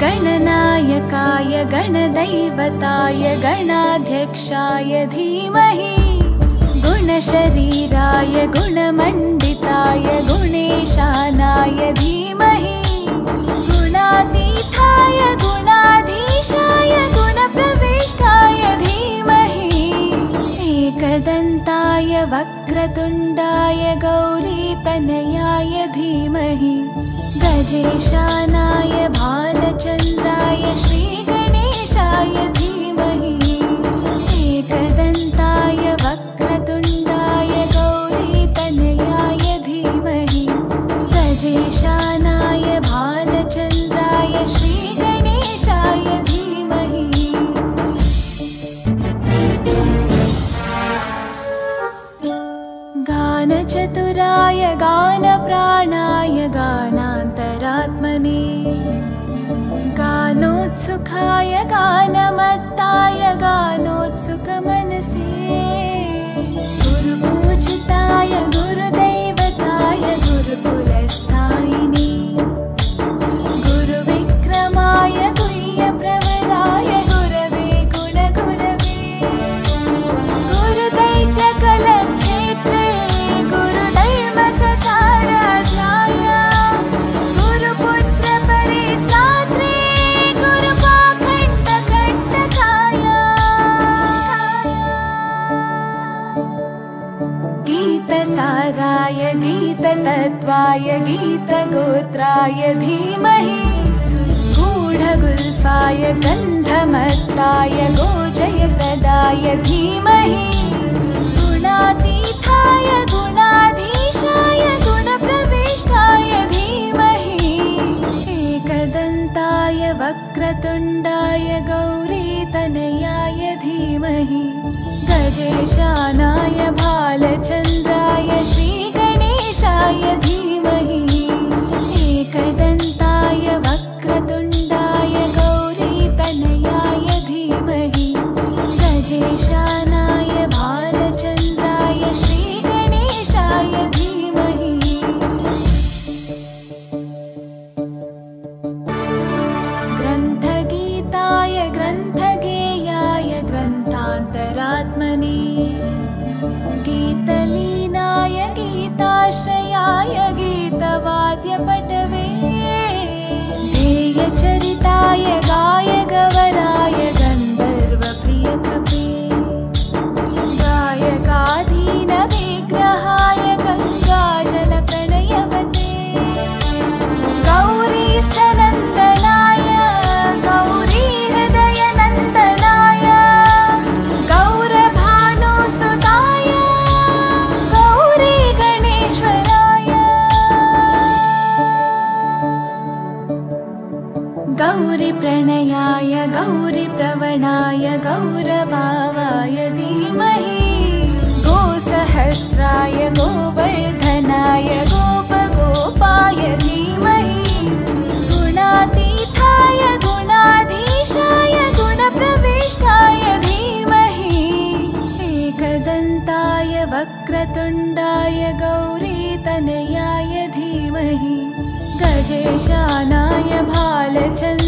गणनायकाय गणदैवताय गणाध्यक्षाय धीमहि गुणशरीराय गुणमण्डिताय गुणेशानाय धीमहि गुणातीताय गुणाधीशाय गुणप्रविष्टाय धीमहि एकदन्ताय वक्रतुण्डाय गौरीतनयाय धीमहि गजेशानाय भालचन्द्राय श्रीगणेशाय धीमहि एकदन्ताय वक्रतुण्डाय गौरीतनयाय धीमहि गजेशानाय भालचन्द्राय श्रीगणेशाय धीमहि गानचतुराय गानप्राणाय गानान्तरात्मने गानोत्सुकाय गानमत्ताय गानोत्सुकमनसे गुरुपूजिताय गुरुदैवताय गुरुकुलस्थायिने गुरुविक्रमाय गुह्यप्रवराय गुरवे गुणगुरवे गुरुदैत्यकलक्षेत्रे गुरुधर्मसताराध्याय गुरुपुत्रपरित्रात्रे गुरुपाखण्डकण्टकाय गीतसाराय गीततत्त्वाय गीतगोत्राय धीमहि गूढगुल्फाय गन्धमत्ताय गोजयप्रदाय धीमहि गुणातीताय गुणाधीशाय गुणप्रविष्टाय धीमहि एकदन्ताय वक्रतुण्डाय गौरीतनयाय धीमहि गजेशानाय भालचन्द्राय श्रीगणेशाय धीमहि एकदन्ताय वक्रतुण्डाय गौरीतनयाय धीमहि गजेशानाय भालचन्द्राय श्रीगणेशाय धीमहि ग्रन्थगीताय ग्रन्थगेयाय ग्रन्थान्तरात्मने गीतलीनाय गीताश्रयाय गीतवाद्यपटवे ध्येयचरिताय गायगवराय गन्धर्वप्रियकृपे गायकाधीनविग्रहाय गङ्गाजलप्रणयवते गौरीस्थनन्दनाय गौरीहृदयनन्दनाय गौरभानुसुताय गौरीगणेश्वराय गौरीप्रणयाय गौरीप्रवणाय गौरभावाय धीमहि गोसहस्राय गोवर्धनाय गोपगोपाय धीमहि गुणातीताय गुणाधीशाय गुणप्रविष्टाय धीमहि एकदन्ताय वक्रतुण्डाय गौरीतनयाय धीमहि गजेशानाय भालचन्द्राय